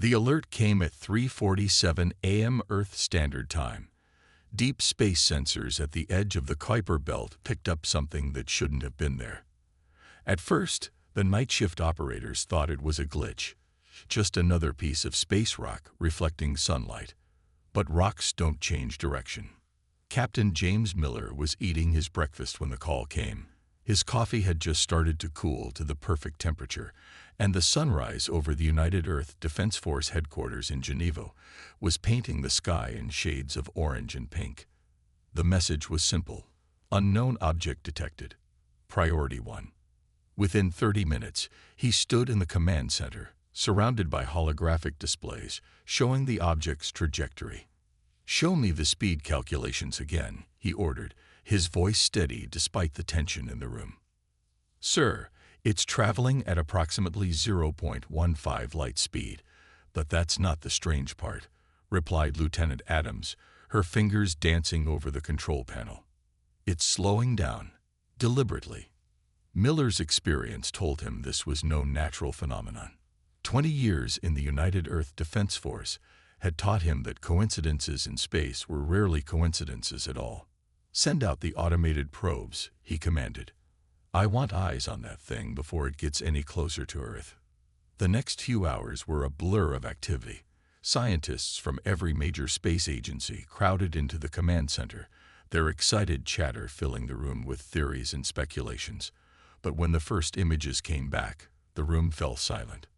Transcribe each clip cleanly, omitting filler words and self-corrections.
The alert came at 3:47 a.m. Earth Standard Time. Deep space sensors at the edge of the Kuiper Belt picked up something that shouldn't have been there. At first, the night shift operators thought it was a glitch, just another piece of space rock reflecting sunlight. But rocks don't change direction. Captain James Miller was eating his breakfast when the call came. His coffee had just started to cool to the perfect temperature, and the sunrise over the United Earth Defense Force headquarters in Geneva was painting the sky in shades of orange and pink. The message was simple: unknown object detected. Priority 1. Within 30 minutes, he stood in the command center, surrounded by holographic displays showing the object's trajectory. "Show me the speed calculations again," he ordered, his voice steady despite the tension in the room. "Sir, it's traveling at approximately 0.15 light speed, but that's not the strange part," replied Lieutenant Adams, her fingers dancing over the control panel. "It's slowing down, deliberately." Miller's experience told him this was no natural phenomenon. 20 years in the United Earth Defense Force had taught him that coincidences in space were rarely coincidences at all. "Send out the automated probes," he commanded. "I want eyes on that thing before it gets any closer to Earth." The next few hours were a blur of activity. Scientists from every major space agency crowded into the command center, their excited chatter filling the room with theories and speculations. But when the first images came back, the room fell silent.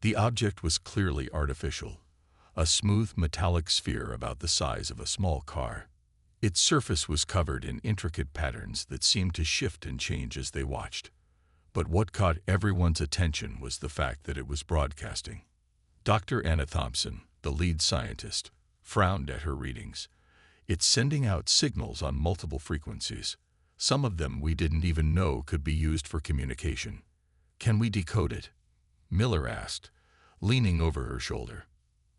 The object was clearly artificial, a smooth metallic sphere about the size of a small car. Its surface was covered in intricate patterns that seemed to shift and change as they watched. But what caught everyone's attention was the fact that it was broadcasting. Dr. Anna Thompson, the lead scientist, frowned at her readings. "It's sending out signals on multiple frequencies. Some of them we didn't even know could be used for communication. Can we decode it?" Miller asked, leaning over her shoulder.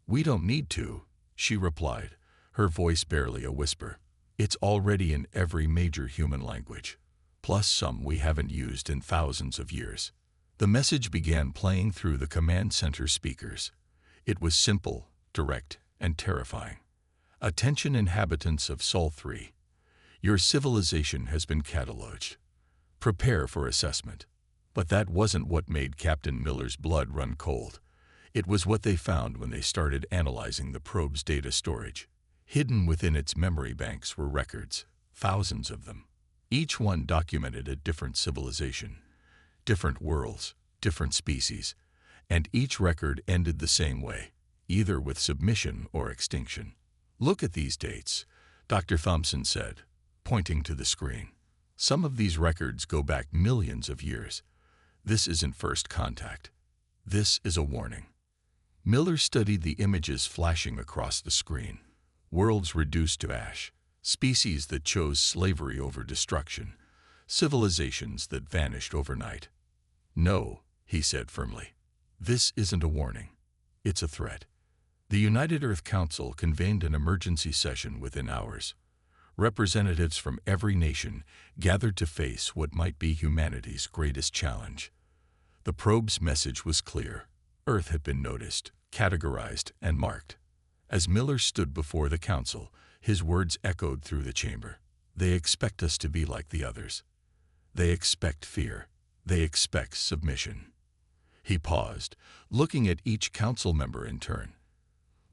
"We don't need to," she replied, her voice barely a whisper. "It's already in every major human language, plus some we haven't used in thousands of years." The message began playing through the command center speakers. It was simple, direct, and terrifying. "Attention inhabitants of Sol 3. Your civilization has been cataloged. Prepare for assessment." But that wasn't what made Captain Miller's blood run cold. It was what they found when they started analyzing the probe's data storage. Hidden within its memory banks were records, thousands of them. Each one documented a different civilization, different worlds, different species, and each record ended the same way, either with submission or extinction. "Look at these dates," Dr. Thompson said, pointing to the screen. "Some of these records go back millions of years. This isn't first contact. This is a warning." Miller studied the images flashing across the screen. Worlds reduced to ash, species that chose slavery over destruction, civilizations that vanished overnight. "No," he said firmly. "This isn't a warning. It's a threat." The United Earth Council convened an emergency session within hours. Representatives from every nation gathered to face what might be humanity's greatest challenge. The probe's message was clear. Earth had been noticed, categorized, and marked. As Miller stood before the council, his words echoed through the chamber. "They expect us to be like the others. They expect fear. They expect submission." He paused, looking at each council member in turn.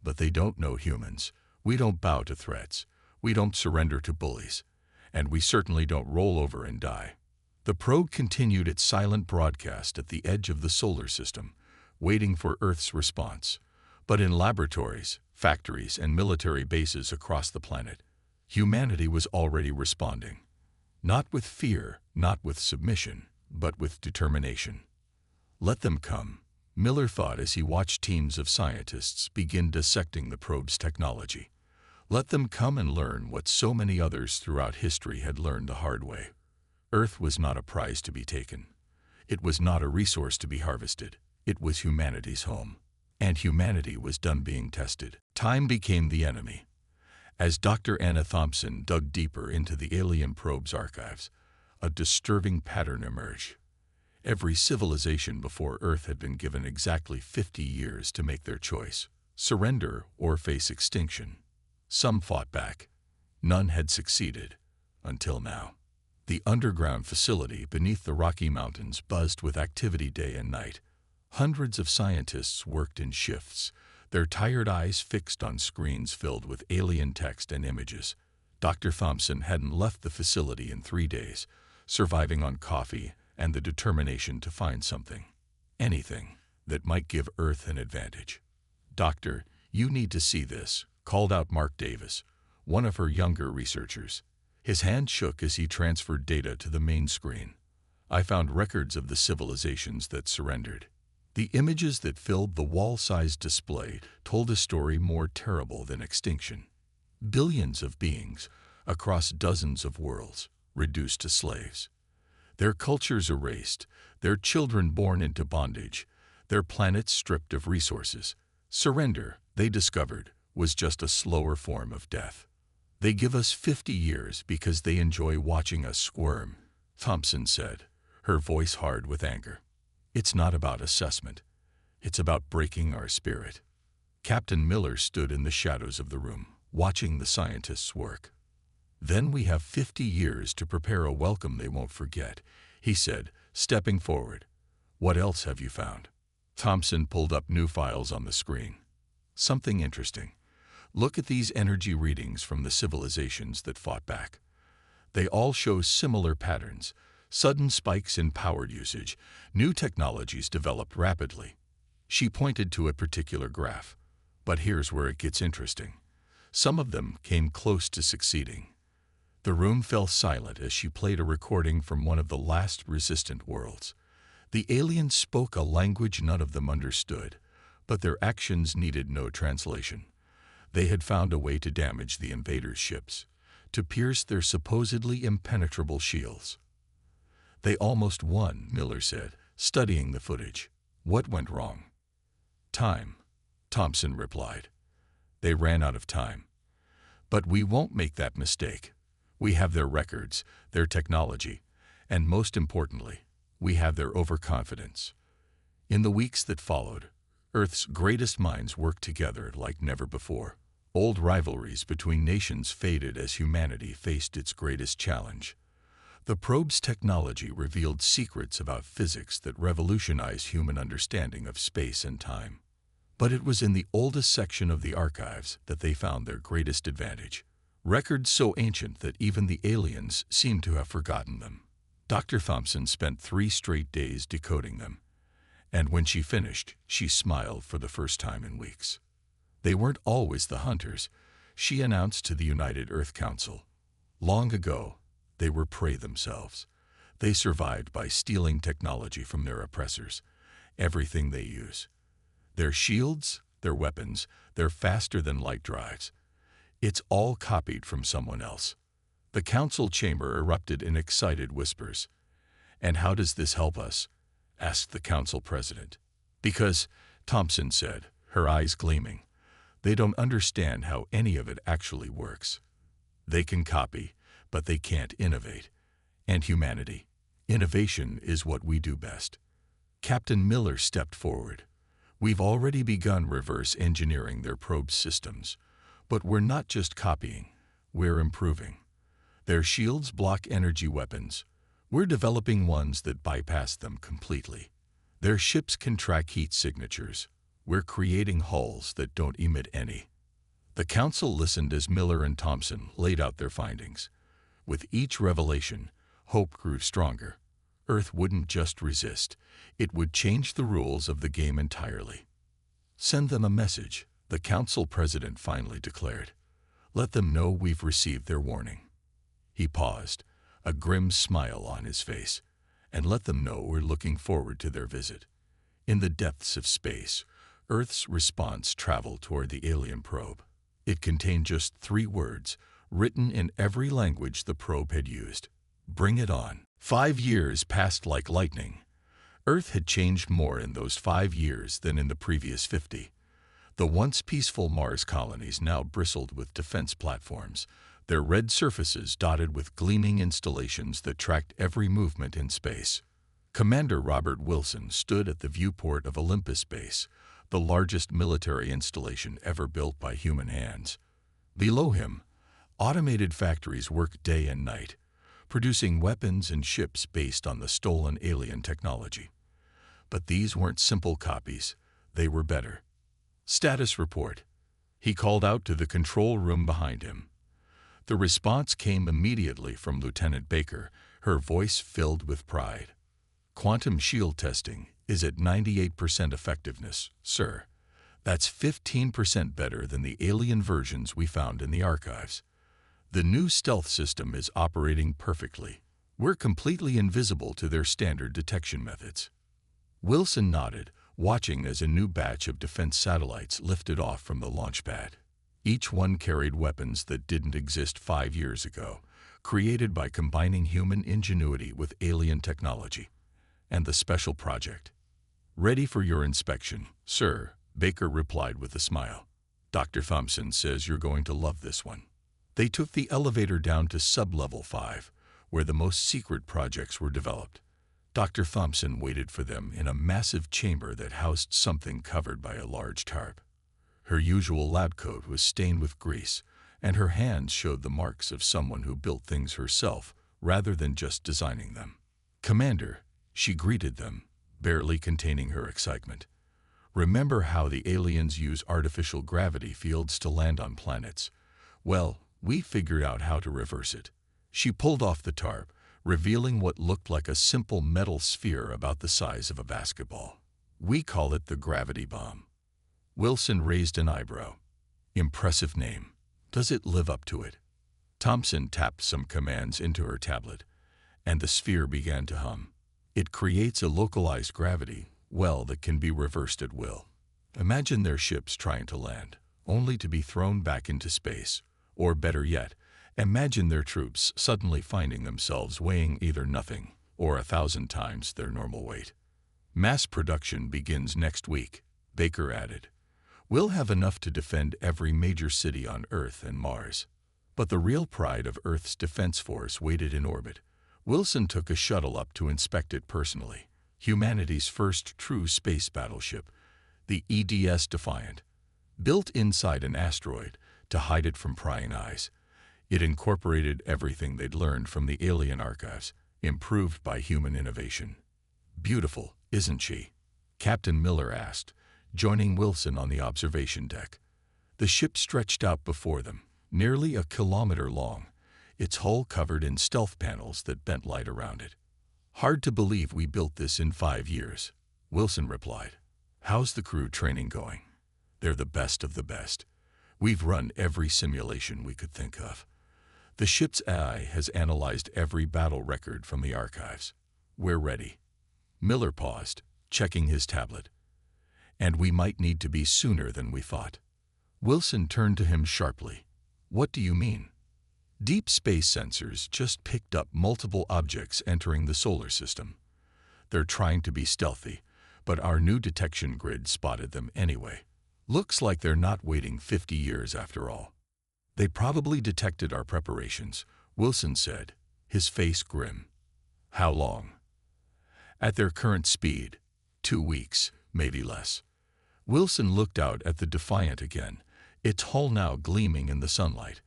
"But they don't know humans. We don't bow to threats. We don't surrender to bullies. And we certainly don't roll over and die." The probe continued its silent broadcast at the edge of the solar system, waiting for Earth's response. But in laboratories, factories, and military bases across the planet, humanity was already responding. Not with fear, not with submission, but with determination. "Let them come," Miller thought as he watched teams of scientists begin dissecting the probe's technology. Let them come and learn what so many others throughout history had learned the hard way. Earth was not a prize to be taken. It was not a resource to be harvested. It was humanity's home. And humanity was done being tested. Time became the enemy. As Dr. Anna Thompson dug deeper into the alien probe's archives, a disturbing pattern emerged. Every civilization before Earth had been given exactly 50 years to make their choice: surrender or face extinction. Some fought back. None had succeeded, until now. The underground facility beneath the Rocky Mountains buzzed with activity day and night. Hundreds of scientists worked in shifts, their tired eyes fixed on screens filled with alien text and images. Dr. Thompson hadn't left the facility in 3 days, surviving on coffee and the determination to find something, anything, that might give Earth an advantage. "Doctor, you need to see this," called out Mark Davis, one of her younger researchers. His hand shook as he transferred data to the main screen. "I found records of the civilizations that surrendered." The images that filled the wall-sized display told a story more terrible than extinction. Billions of beings, across dozens of worlds, reduced to slaves. Their cultures erased, their children born into bondage, their planets stripped of resources. Surrender, they discovered, was just a slower form of death. "They give us 50 years because they enjoy watching us squirm," Thompson said, her voice hard with anger. "It's not about assessment. It's about breaking our spirit." Captain Miller stood in the shadows of the room, watching the scientists work. "Then we have 50 years to prepare a welcome they won't forget," he said, stepping forward. "What else have you found?" Thompson pulled up new files on the screen. "Something interesting. Look at these energy readings from the civilizations that fought back. They all show similar patterns: sudden spikes in power usage, new technologies developed rapidly." She pointed to a particular graph. "But here's where it gets interesting. Some of them came close to succeeding." The room fell silent as she played a recording from one of the last resistant worlds. The aliens spoke a language none of them understood, but their actions needed no translation. They had found a way to damage the invaders' ships, to pierce their supposedly impenetrable shields. "They almost won," Miller said, studying the footage. "What went wrong?" "Time," Thompson replied. "They ran out of time. But we won't make that mistake. We have their records, their technology, and most importantly, we have their overconfidence." In the weeks that followed, Earth's greatest minds worked together like never before. Old rivalries between nations faded as humanity faced its greatest challenge. The probe's technology revealed secrets about physics that revolutionized human understanding of space and time. But it was in the oldest section of the archives that they found their greatest advantage. Records so ancient that even the aliens seemed to have forgotten them. Dr. Thompson spent 3 straight days decoding them. And when she finished, she smiled for the first time in weeks. They weren't always the hunters, she announced to the United Earth Council. Long ago, they were prey themselves. They survived by stealing technology from their oppressors, everything they use. Their shields, their weapons, their faster-than-light drives. It's all copied from someone else. The council chamber erupted in excited whispers. "And how does this help us?" asked the council president. "Because," Thompson said, her eyes gleaming, "they don't understand how any of it actually works. They can copy, but they can't innovate. And humanity, innovation is what we do best." Captain Miller stepped forward. "We've already begun reverse engineering their probe systems. But we're not just copying, we're improving. Their shields block energy weapons. We're developing ones that bypass them completely. Their ships can track heat signatures. We're creating hulls that don't emit any." The council listened as Miller and Thompson laid out their findings. With each revelation, hope grew stronger. Earth wouldn't just resist, it would change the rules of the game entirely. "Send them a message," the council president finally declared. "Let them know we've received their warning." He paused, a grim smile on his face, "and let them know we're looking forward to their visit." In the depths of space, Earth's response traveled toward the alien probe. It contained just 3 words, written in every language the probe had used: "Bring it on." 5 years passed like lightning. Earth had changed more in those 5 years than in the previous 50. The once peaceful Mars colonies now bristled with defense platforms, their red surfaces dotted with gleaming installations that tracked every movement in space. Commander Robert Wilson stood at the viewport of Olympus Base, the largest military installation ever built by human hands. Below him, automated factories worked day and night, producing weapons and ships based on the stolen alien technology. But these weren't simple copies, they were better. Status report. He called out to the control room behind him. The response came immediately from Lieutenant Baker, her voice filled with pride. Quantum shield testing is at 98% effectiveness, sir. That's 15% better than the alien versions we found in the archives. The new stealth system is operating perfectly. We're completely invisible to their standard detection methods. Wilson nodded, watching as a new batch of defense satellites lifted off from the launch pad. Each one carried weapons that didn't exist 5 years ago, created by combining human ingenuity with alien technology. And the special project. Ready for your inspection, sir, Baker replied with a smile. Dr. Thompson says you're going to love this one. They took the elevator down to sub-level 5, where the most secret projects were developed. Dr. Thompson waited for them in a massive chamber that housed something covered by a large tarp. Her usual lab coat was stained with grease, and her hands showed the marks of someone who built things herself rather than just designing them. Commander, she greeted them, barely containing her excitement. Remember how the aliens use artificial gravity fields to land on planets? Well, we figured out how to reverse it. She pulled off the tarp, revealing what looked like a simple metal sphere about the size of a basketball. We call it the gravity bomb. Wilson raised an eyebrow. Impressive name. Does it live up to it? Thompson tapped some commands into her tablet, and the sphere began to hum. It creates a localized gravity well that can be reversed at will. Imagine their ships trying to land, only to be thrown back into space. Or better yet, imagine their troops suddenly finding themselves weighing either nothing or 1,000 times their normal weight. Mass production begins next week, Baker added. We'll have enough to defend every major city on Earth and Mars. But the real pride of Earth's defense force waited in orbit. Wilson took a shuttle up to inspect it personally. Humanity's first true space battleship, the EDS Defiant. Built inside an asteroid to hide it from prying eyes, it incorporated everything they'd learned from the alien archives, improved by human innovation. Beautiful, isn't she? Captain Miller asked, joining Wilson on the observation deck. The ship stretched out before them, nearly a kilometer long, its hull covered in stealth panels that bent light around it. Hard to believe we built this in 5 years, Wilson replied. How's the crew training going? They're the best of the best. We've run every simulation we could think of. The ship's AI has analyzed every battle record from the archives. We're ready. Miller paused, checking his tablet. And we might need to be sooner than we thought. Wilson turned to him sharply. What do you mean? Deep space sensors just picked up multiple objects entering the solar system. They're trying to be stealthy, but our new detection grid spotted them anyway. Looks like they're not waiting 50 years after all. They probably detected our preparations, Wilson said, his face grim. How long? At their current speed, 2 weeks, maybe less. Wilson looked out at the Defiant again, its hull now gleaming in the sunlight.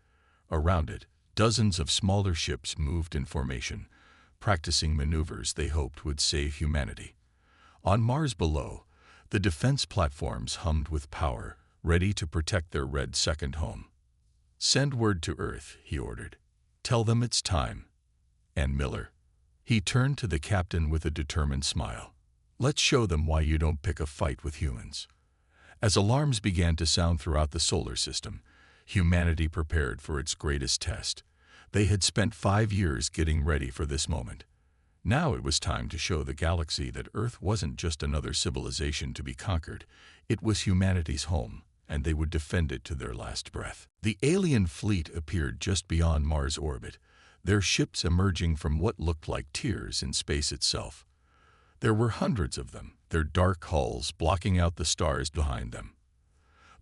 Around it, dozens of smaller ships moved in formation, practicing maneuvers they hoped would save humanity. On Mars below, the defense platforms hummed with power, ready to protect their red second home. Send word to Earth, he ordered. Tell them it's time. And Miller. He turned to the captain with a determined smile. Let's show them why you don't pick a fight with humans. As alarms began to sound throughout the solar system, humanity prepared for its greatest test. They had spent 5 years getting ready for this moment. Now it was time to show the galaxy that Earth wasn't just another civilization to be conquered. It was humanity's home, and they would defend it to their last breath. The alien fleet appeared just beyond Mars' orbit, their ships emerging from what looked like tears in space itself. There were hundreds of them, their dark hulls blocking out the stars behind them.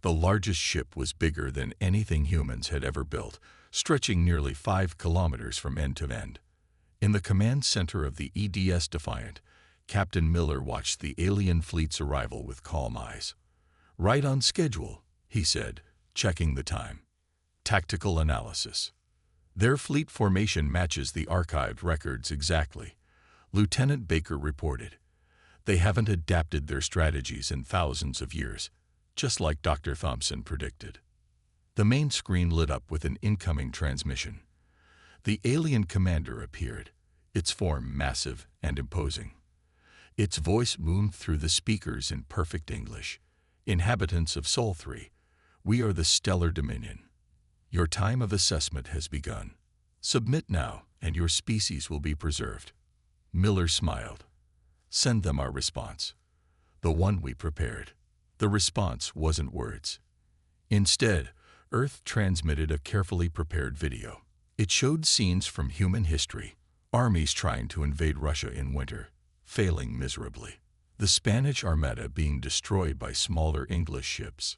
The largest ship was bigger than anything humans had ever built, stretching nearly 5 kilometers from end to end. In the command center of the EDS Defiant, Captain Miller watched the alien fleet's arrival with calm eyes. "Right on schedule," he said, checking the time. "Tactical analysis. Their fleet formation matches the archived records exactly," Lieutenant Baker reported. "They haven't adapted their strategies in thousands of years, just like Dr. Thompson predicted." The main screen lit up with an incoming transmission. The alien commander appeared, its form massive and imposing. Its voice boomed through the speakers in perfect English. "Inhabitants of Sol 3, we are the Stellar Dominion. Your time of assessment has begun. Submit now, and your species will be preserved." Miller smiled. "Send them our response. The one we prepared." The response wasn't words. Instead, Earth transmitted a carefully prepared video. It showed scenes from human history, armies trying to invade Russia in winter, failing miserably. The Spanish Armada being destroyed by smaller English ships.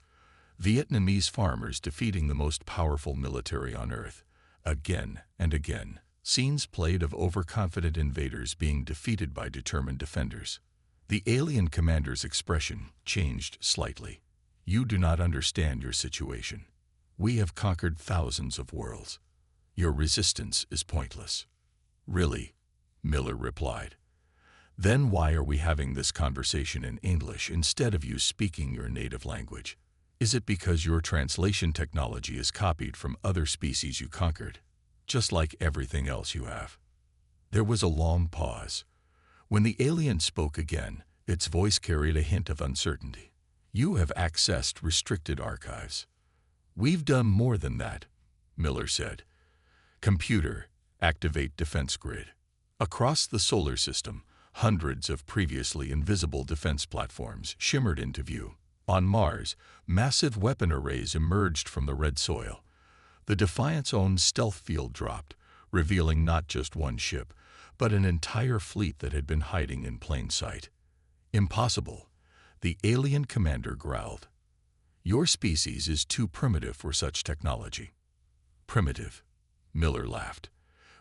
Vietnamese farmers defeating the most powerful military on Earth, again and again. Scenes played of overconfident invaders being defeated by determined defenders. The alien commander's expression changed slightly. "You do not understand your situation. We have conquered thousands of worlds. Your resistance is pointless." "Really?" Miller replied. "Then why are we having this conversation in English instead of you speaking your native language? Is it because your translation technology is copied from other species you conquered, just like everything else you have?" There was a long pause. When the alien spoke again, its voice carried a hint of uncertainty. "You have accessed restricted archives." "We've done more than that," Miller said. "Computer, activate defense grid." Across the solar system, hundreds of previously invisible defense platforms shimmered into view. On Mars, massive weapon arrays emerged from the red soil. The Defiant's own stealth field dropped, revealing not just one ship, but an entire fleet that had been hiding in plain sight. "Impossible," the alien commander growled. "Your species is too primitive for such technology." "Primitive," Miller laughed.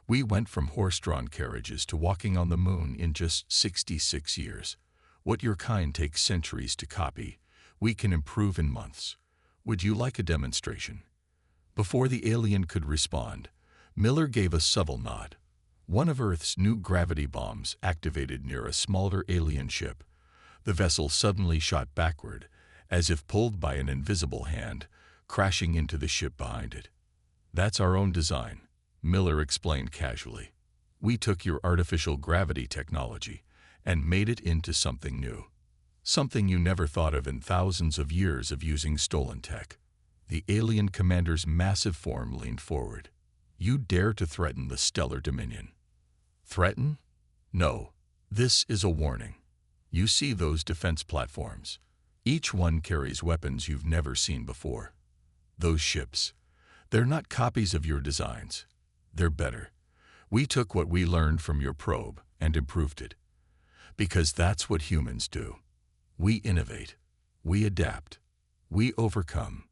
"We went from horse-drawn carriages to walking on the moon in just 66 years. What your kind takes centuries to copy, we can improve in months. Would you like a demonstration?" Before the alien could respond, Miller gave a subtle nod. One of Earth's new gravity bombs activated near a smaller alien ship. The vessel suddenly shot backward, as if pulled by an invisible hand, crashing into the ship behind it. "That's our own design," Miller explained casually. "We took your artificial gravity technology and made it into something new. Something you never thought of in thousands of years of using stolen tech." The alien commander's massive form leaned forward. "You dare to threaten the Stellar Dominion?" "Threaten? No. This is a warning. You see those defense platforms? Each one carries weapons you've never seen before. Those ships, they're not copies of your designs. They're better. We took what we learned from your probe and improved it. Because that's what humans do. We innovate. We adapt. We overcome.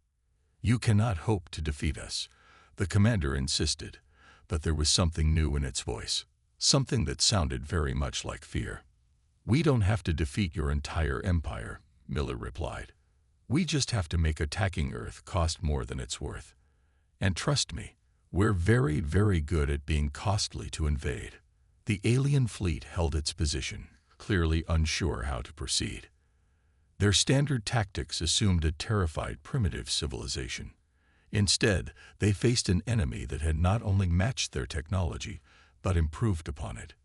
You cannot hope to defeat us," the commander insisted, but there was something new in its voice, something that sounded very much like fear. "We don't have to defeat your entire empire," Miller replied. "We just have to make attacking Earth cost more than it's worth. And trust me, we're very, very good at being costly to invade." The alien fleet held its position, clearly unsure how to proceed. Their standard tactics assumed a terrified primitive civilization. Instead, they faced an enemy that had not only matched their technology, but improved upon it.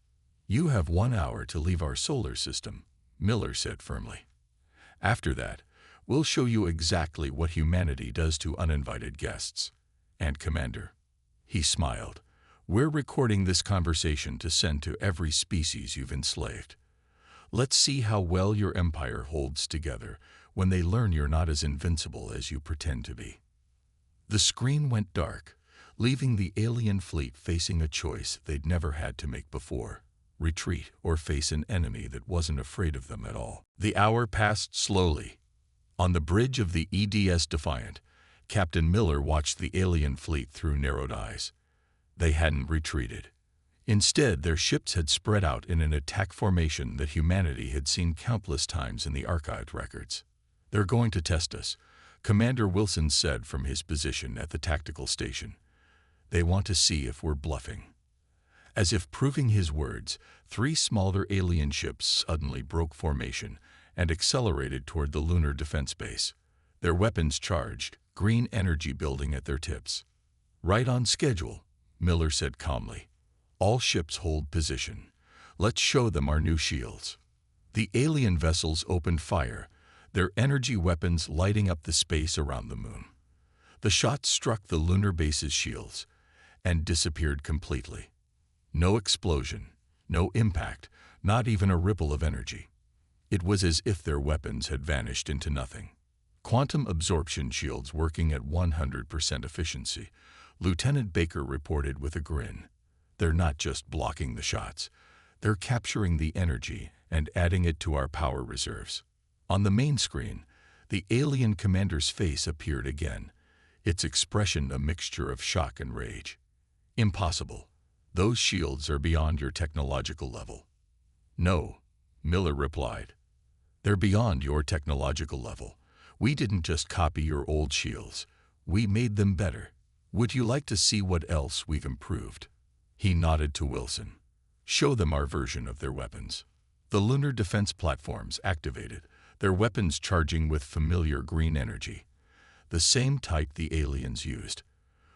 "You have 1 hour to leave our solar system," Miller said firmly. "After that, we'll show you exactly what humanity does to uninvited guests. And Commander," he smiled, "we're recording this conversation to send to every species you've enslaved. Let's see how well your empire holds together when they learn you're not as invincible as you pretend to be." The screen went dark, leaving the alien fleet facing a choice they'd never had to make before: retreat or face an enemy that wasn't afraid of them at all. The hour passed slowly. On the bridge of the EDS Defiant, Captain Miller watched the alien fleet through narrowed eyes. They hadn't retreated. Instead, their ships had spread out in an attack formation that humanity had seen countless times in the archived records. "They're going to test us," Commander Wilson said from his position at the tactical station. "They want to see if we're bluffing." As if proving his words, 3 smaller alien ships suddenly broke formation and accelerated toward the lunar defense base, their weapons charged, green energy building at their tips. "Right on schedule," Miller said calmly. "All ships hold position. Let's show them our new shields." The alien vessels opened fire, their energy weapons lighting up the space around the moon. The shots struck the lunar base's shields and disappeared completely. No explosion, no impact, not even a ripple of energy. It was as if their weapons had vanished into nothing. "Quantum absorption shields working at 100% efficiency," Lieutenant Baker reported with a grin. "They're not just blocking the shots. They're capturing the energy and adding it to our power reserves." On the main screen, the alien commander's face appeared again, its expression a mixture of shock and rage. "Impossible. Those shields are beyond your technological level." "No," Miller replied. "They're beyond your technological level. We didn't just copy your old shields. We made them better. Would you like to see what else we've improved?" He nodded to Wilson. "Show them our version of their weapons." The lunar defense platforms activated, their weapons charging with familiar green energy, the same type the aliens used.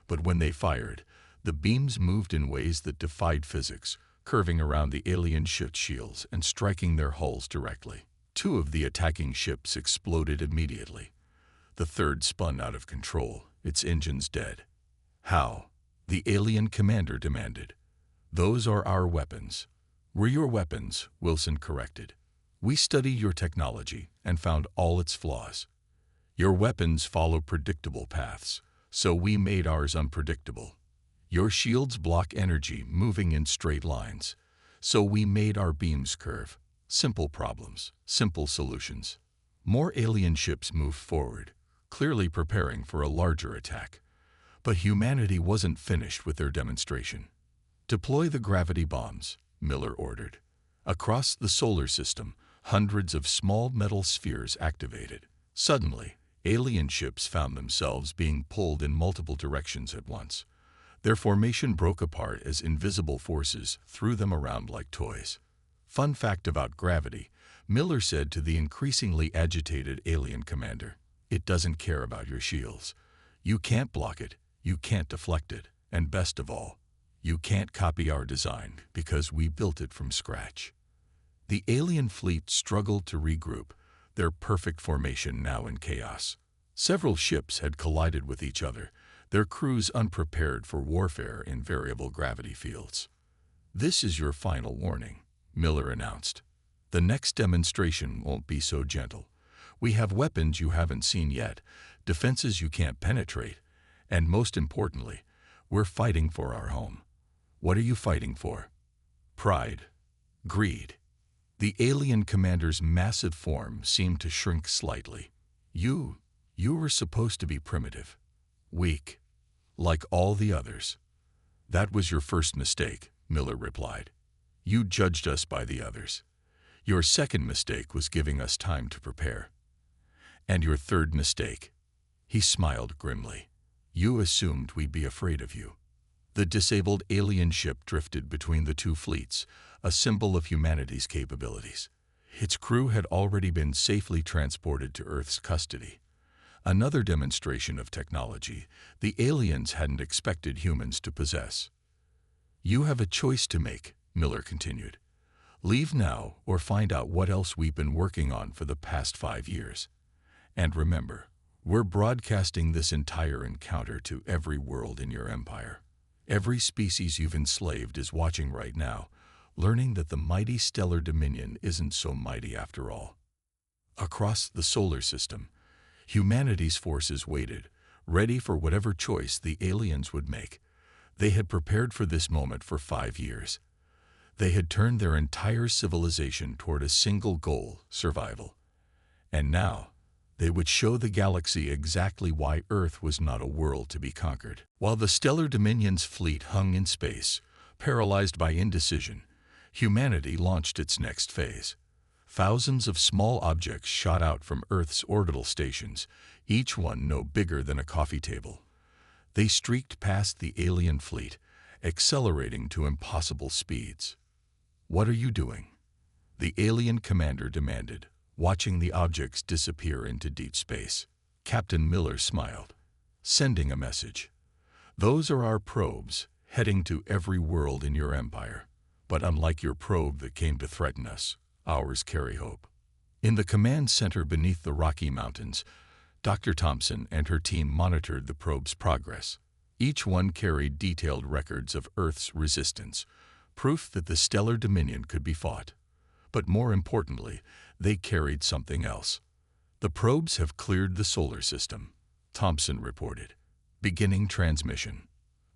But when they fired, the beams moved in ways that defied physics, curving around the alien ship's shields and striking their hulls directly. 2 of the attacking ships exploded immediately. The third spun out of control, its engines dead. "How?" the alien commander demanded. "Those are our weapons." "We're your weapons," Wilson corrected. "We studied your technology and found all its flaws. Your weapons follow predictable paths, so we made ours unpredictable. Your shields block energy moving in straight lines, so we made our beams curve. Simple problems, simple solutions." More alien ships moved forward, clearly preparing for a larger attack. But humanity wasn't finished with their demonstration. "Deploy the gravity bombs," Miller ordered. Across the solar system, hundreds of small metal spheres activated. Suddenly, alien ships found themselves being pulled in multiple directions at once. Their formation broke apart as invisible forces threw them around like toys. "Fun fact about gravity," Miller said to the increasingly agitated alien commander. "It doesn't care about your shields. You can't block it, you can't deflect it, and best of all, you can't copy our design because we built it from scratch." The alien fleet struggled to regroup, their perfect formation now in chaos. Several ships had collided with each other, their crews unprepared for warfare in variable gravity fields. "This is your final warning," Miller announced. "The next demonstration won't be so gentle. We have weapons you haven't seen yet, defenses you can't penetrate, and most importantly, we're fighting for our home." "What are you fighting for?" "Pride. Greed." The alien commander's massive form seemed to shrink slightly. You were supposed to be primitive. Weak. Like all the others." "That was your first mistake," Miller replied. "You judged us by the others. Your second mistake was giving us time to prepare. And your third mistake," he smiled grimly, "you assumed we'd be afraid of you." The disabled alien ship drifted between the 2 fleets, a symbol of humanity's capabilities. Its crew had already been safely transported to Earth's custody. Another demonstration of technology the aliens hadn't expected humans to possess. "You have a choice to make," Miller continued. "Leave now or find out what else we've been working on for the past 5 years. And remember, we're broadcasting this entire encounter to every world in your empire. Every species you've enslaved is watching right now, learning that the mighty stellar dominion isn't so mighty after all." Across the solar system, humanity's forces waited, ready for whatever choice the aliens would make. They had prepared for this moment for 5 years. They had turned their entire civilization toward a single goal, survival. And now, they would show the galaxy exactly why Earth was not a world to be conquered. While the Stellar Dominion's fleet hung in space, Paralyzed by indecision, humanity launched its next phase. Thousands of small objects shot out from Earth's orbital stations, each one no bigger than a coffee table. They streaked past the alien fleet, accelerating to impossible speeds. "What are you doing?" the alien commander demanded, watching the objects disappear into deep space. Captain Miller smiled. "Sending a message. Those are our probes, heading to every world in your empire. But unlike your probe that came to threaten us, ours carry hope." In the command center beneath the Rocky Mountains, Dr. Thompson and her team monitored the probe's progress. Each one carried detailed records of Earth's resistance, proof that the stellar dominion could be fought. But more importantly, they carried something else. "The probes have cleared the solar system," Thompson reported. "Beginning transmission."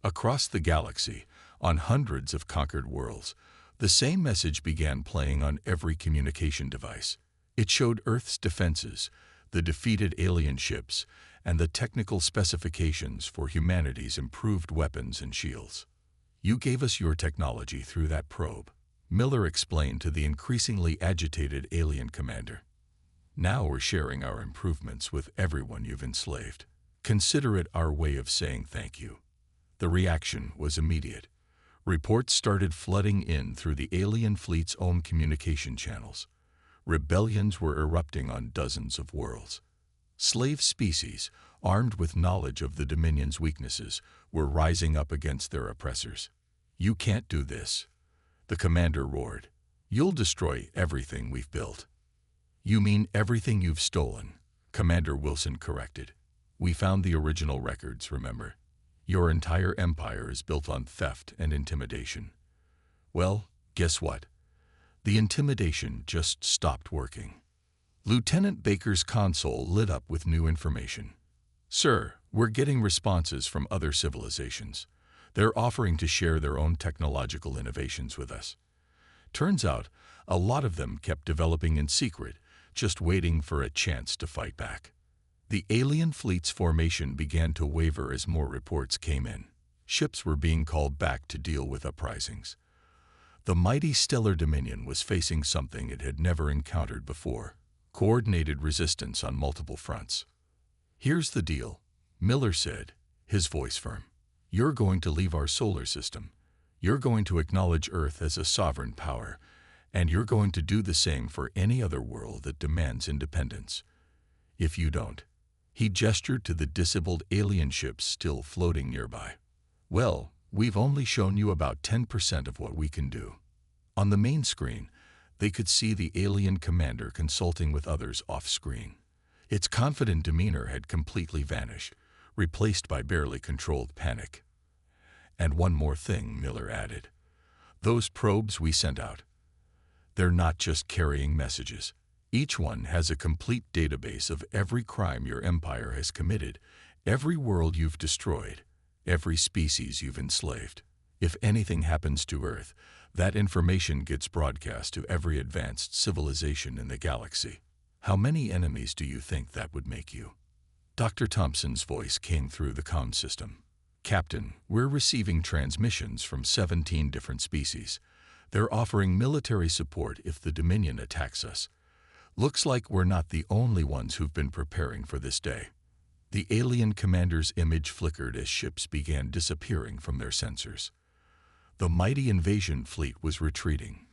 Across the galaxy, on hundreds of conquered worlds, the same message began playing on every communication device. It showed Earth's defenses, the defeated alien ships, and the technical specifications for humanity's improved weapons and shields. "You gave us your technology through that probe," Miller explained to the increasingly agitated alien commander. "Now we're sharing our improvements with everyone you've enslaved. Consider it our way of saying thank you." The reaction was immediate. Reports started flooding in through the alien fleet's own communication channels. Rebellions were erupting on dozens of worlds. Slave species, armed with knowledge of the Dominion's weaknesses, were rising up against their oppressors. "You can't do this," the commander roared. "You'll destroy everything we've built." "You mean everything you've stolen," Commander Wilson corrected. "We found the original records, remember? Your entire empire is built on theft and intimidation." Well, guess what? The intimidation just stopped working. Lieutenant Baker's console lit up with new information. "Sir, we're getting responses from other civilizations. They're offering to share their own technological innovations with us. Turns out, a lot of them kept developing in secret, just waiting for a chance to fight back." The alien fleet's formation began to waver as more reports came in. Ships were being called back to deal with uprisings. The mighty stellar dominion was facing something it had never encountered before: coordinated resistance on multiple fronts. "Here's the deal," Miller said, his voice firm. "You're going to leave our solar system. You're going to acknowledge Earth as a sovereign power, and you're going to do the same for any other world that demands independence. If you don't—" He gestured to the disabled alien ships still floating nearby. "Well, we've only shown you about 10% of what we can do." On the main screen, they could see the alien commander consulting with others off-screen. Its confident demeanor had completely vanished, replaced by barely controlled panic. "And one more thing," Miller added. "Those probes we sent out, they're not just carrying messages. Each one has a complete database of every crime your empire has committed, every world you've destroyed, every species you've enslaved. If anything happens to Earth, that information gets broadcast to every advanced civilization in the galaxy. How many enemies do you think that would make you?" Dr. Thompson's voice came through the comm system. "Captain, we're receiving transmissions from 17 different species. They're offering military support if the Dominion attacks us. Looks like we're not the only ones who've been preparing for this day." The alien commander's image flickered as ships began disappearing from their sensors. The mighty invasion fleet was retreating,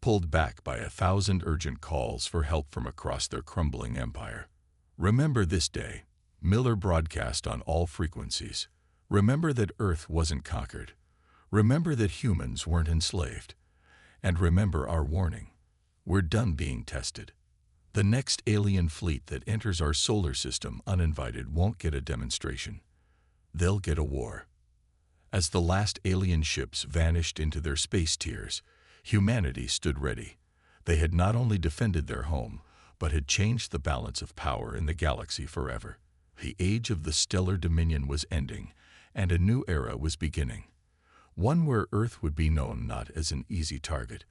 pulled back by 1,000 urgent calls for help from across their crumbling empire. "Remember this day," Miller broadcast on all frequencies. "Remember that Earth wasn't conquered. Remember that humans weren't enslaved. And remember our warning. We're done being tested. The next alien fleet that enters our solar system uninvited won't get a demonstration. They'll get a war." As the last alien ships vanished into their space tiers, humanity stood ready. They had not only defended their home, but had changed the balance of power in the galaxy forever. The age of the stellar dominion was ending, and a new era was beginning. One where Earth would be known not as an easy target,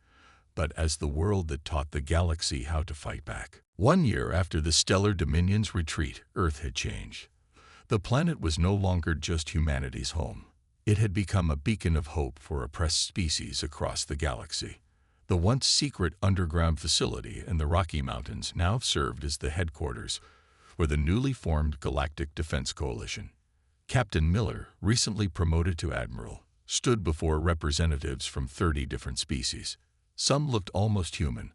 but as the world that taught the galaxy how to fight back. 1 year after the stellar dominion's retreat, Earth had changed. The planet was no longer just humanity's home. It had become a beacon of hope for oppressed species across the galaxy. The once secret underground facility in the Rocky Mountains now served as the headquarters for the newly formed Galactic Defense Coalition. Captain Miller, recently promoted to admiral, stood before representatives from 30 different species. Some looked almost human,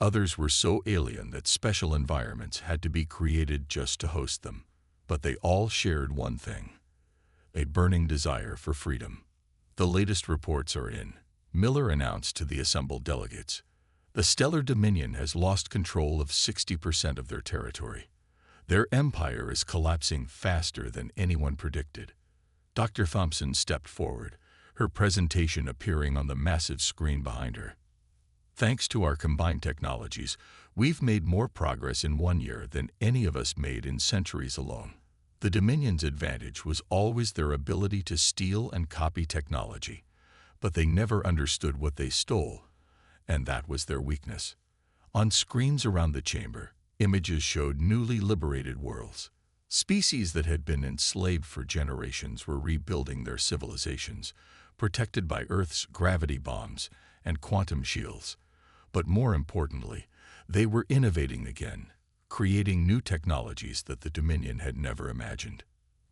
others were so alien that special environments had to be created just to host them. But they all shared one thing: a burning desire for freedom. The latest reports are in, Miller announced to the assembled delegates. The Stellar Dominion has lost control of 60% of their territory. Their empire is collapsing faster than anyone predicted. Dr. Thompson stepped forward, her presentation appearing on the massive screen behind her. Thanks to our combined technologies, we've made more progress in 1 year than any of us made in centuries alone. The Dominion's advantage was always their ability to steal and copy technology, but they never understood what they stole, and that was their weakness. On screens around the chamber, images showed newly liberated worlds. Species that had been enslaved for generations were rebuilding their civilizations, protected by Earth's gravity bombs and quantum shields. But more importantly, they were innovating again, creating new technologies that the Dominion had never imagined.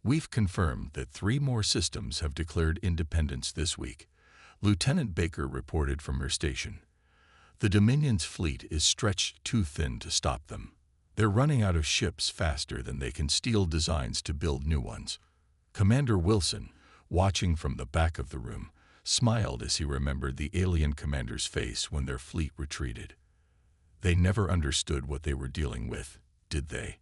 We've confirmed that 3 more systems have declared independence this week, Lieutenant Baker reported from her station. The Dominion's fleet is stretched too thin to stop them. They're running out of ships faster than they can steal designs to build new ones. Commander Wilson, watching from the back of the room, smiled as he remembered the alien commander's face when their fleet retreated. They never understood what they were dealing with, did they?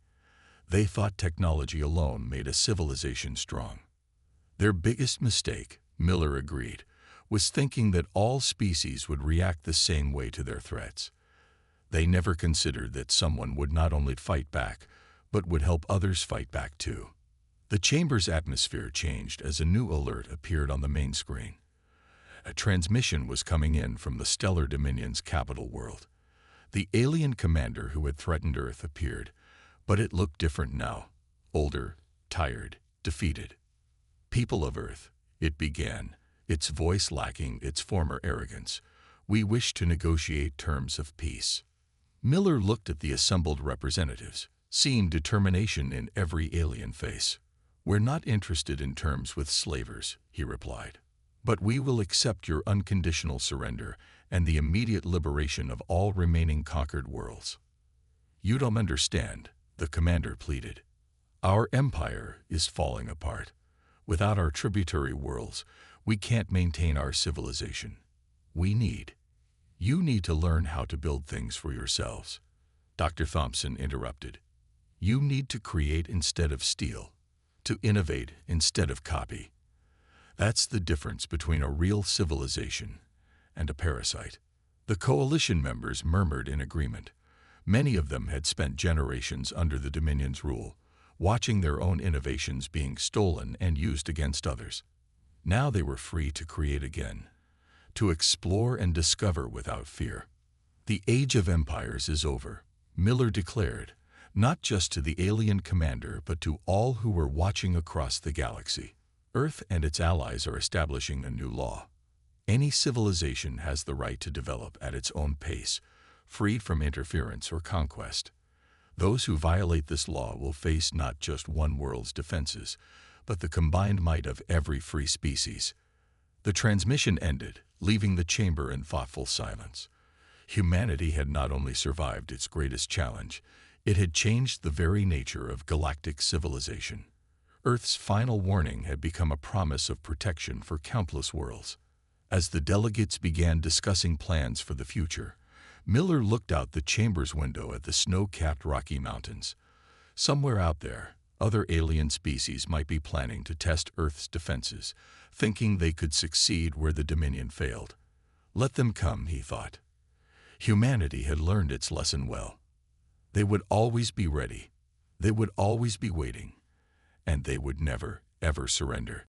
They thought technology alone made a civilization strong. Their biggest mistake, Miller agreed, was thinking that all species would react the same way to their threats. They never considered that someone would not only fight back, but would help others fight back too. The chamber's atmosphere changed as a new alert appeared on the main screen. A transmission was coming in from the Stellar Dominion's capital world. The alien commander who had threatened Earth appeared, but it looked different now. Older, tired, defeated. People of Earth, it began, its voice lacking its former arrogance. We wish to negotiate terms of peace. Miller looked at the assembled representatives, seeing determination in every alien face. We're not interested in terms with slavers, he replied. But we will accept your unconditional surrender and the immediate liberation of all remaining conquered worlds. You don't understand, the commander pleaded. Our empire is falling apart. Without our tributary worlds, we can't maintain our civilization. You need to learn how to build things for yourselves. Dr. Thompson interrupted. You need to create instead of steal, to innovate instead of copy. That's the difference between a real civilization and a parasite. The coalition members murmured in agreement. Many of them had spent generations under the Dominion's rule, watching their own innovations being stolen and used against others. Now they were free to create again, to explore and discover without fear. The age of empires is over, Miller declared, not just to the alien commander but to all who were watching across the galaxy. Earth and its allies are establishing a new law. Any civilization has the right to develop at its own pace, freed from interference or conquest. Those who violate this law will face not just one world's defenses, but the combined might of every free species. The transmission ended, leaving the chamber in thoughtful silence. Humanity had not only survived its greatest challenge, it had changed the very nature of galactic civilization. Earth's final warning had become a promise of protection for countless worlds. As the delegates began discussing plans for the future, Miller looked out the chamber's window at the snow-capped Rocky Mountains. Somewhere out there, other alien species might be planning to test Earth's defenses, thinking they could succeed where the Dominion failed. Let them come, he thought. Humanity had learned its lesson well. They would always be ready. They would always be waiting. And they would never, ever surrender.